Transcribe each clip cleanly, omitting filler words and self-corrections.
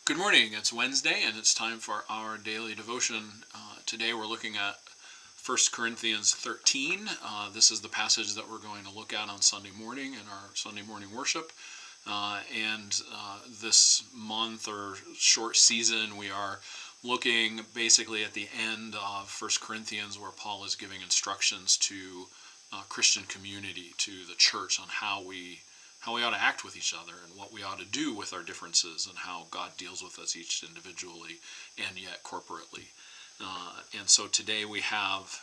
Good morning. It's Wednesday and it's time for our daily devotion. Today we're looking at 1 Corinthians 13. This is the passage that we're going to look at on Sunday morning in our Sunday morning worship. This month or short season, we are looking basically at the end of 1 Corinthians, where Paul is giving instructions to Christian community, to the church, on how we ought to act with each other and what we ought to do with our differences and how God deals with us each individually and yet corporately. And so today we have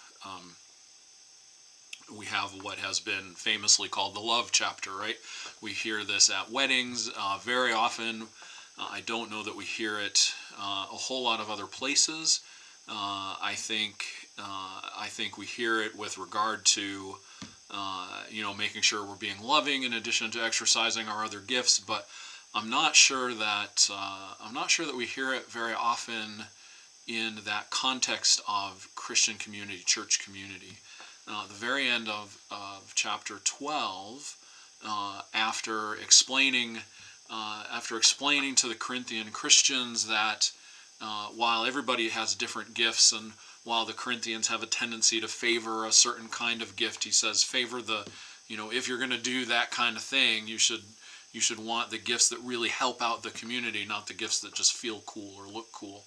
what has been famously called the love chapter, right? We hear this at weddings very often. I don't know that we hear it a whole lot of other places. I think we hear it with regard to making sure we're being loving in addition to exercising our other gifts. But I'm not sure that we hear it very often in that context of Christian community, church community. The very end of chapter 12, after explaining to the Corinthian Christians that while everybody has different gifts, and while the Corinthians have a tendency to favor a certain kind of gift, he says, favor if you're going to do that kind of thing, you should want the gifts that really help out the community, not the gifts that just feel cool or look cool.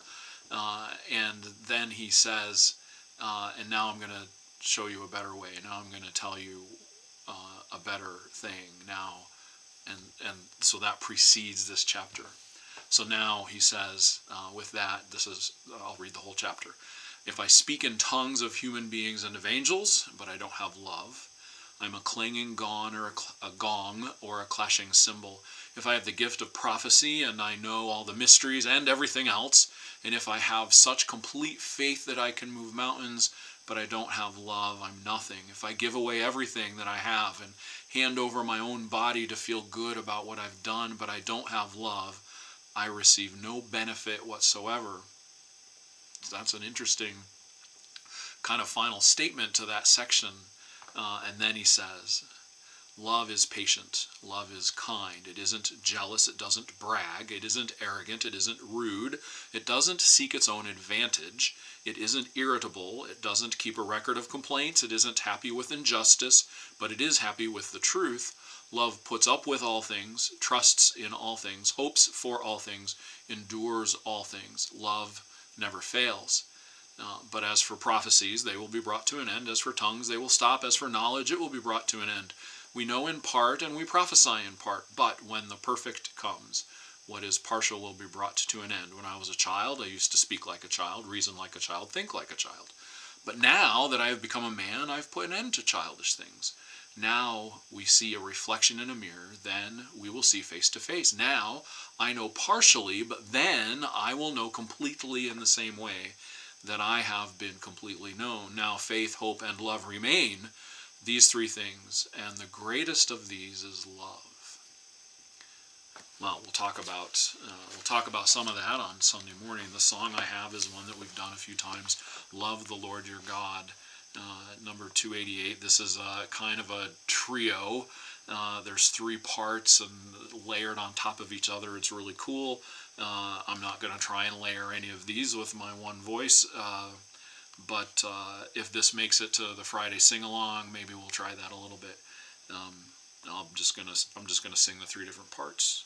And then he says, and now I'm going to show you a better way. Now I'm going to tell you a better thing now. And so that precedes this chapter. So now he says, with that, I'll read the whole chapter. If I speak in tongues of human beings and of angels, but I don't have love, I'm a clanging gong or a clashing cymbal. If I have the gift of prophecy and I know all the mysteries and everything else, and if I have such complete faith that I can move mountains, but I don't have love, I'm nothing. If I give away everything that I have and hand over my own body to feel good about what I've done, but I don't have love, I receive no benefit whatsoever. So that's an interesting kind of final statement to that section. And then he says, love is patient, love is kind, it isn't jealous, it doesn't brag, it isn't arrogant, it isn't rude, it doesn't seek its own advantage, it isn't irritable, it doesn't keep a record of complaints, it isn't happy with injustice, but it is happy with the truth. Love puts up with all things, trusts in all things, hopes for all things, endures all things. Love never fails. But as for prophecies, they will be brought to an end. As for tongues, they will stop. As for knowledge, it will be brought to an end. We know in part and we prophesy in part, but when the perfect comes, what is partial will be brought to an end. When I was a child, I used to speak like a child, reason like a child, think like a child. But now that I have become a man, I've put an end to childish things. Now we see a reflection in a mirror, then we will see face to face. Now I know partially, but then I will know completely in the same way that I have been completely known. Now faith, hope, and love remain, these three things, and the greatest of these is love. Well, we'll talk about some of that on Sunday morning. The song I have is one that we've done a few times, Love the Lord Your God, number 288. This is kind of a trio. There's three parts and layered on top of each other. It's really cool. I'm not going to try and layer any of these with my one voice, but if this makes it to the Friday sing-along, maybe we'll try that a little bit. I'm just gonna sing the three different parts.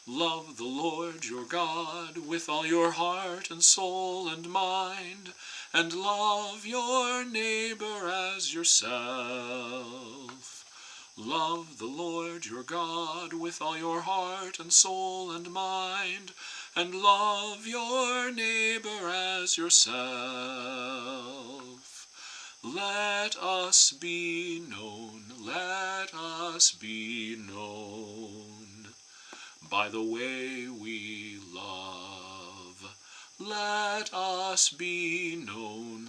Love the Lord your God with all your heart and soul and mind, and love your neighbor as yourself. Love the Lord your God with all your heart and soul and mind, and love your neighbor as yourself. Let us be known, by the way we love. Let us be known,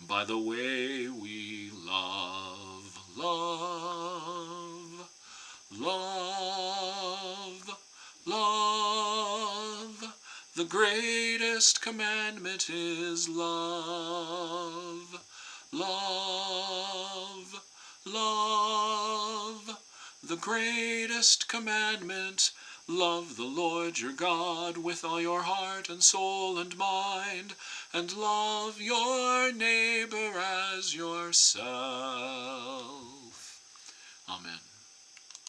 by the way we love. Love. The greatest commandment is love. The the greatest commandment, love the Lord your God with all your heart and soul and mind, and love your neighbor as yourself. Amen.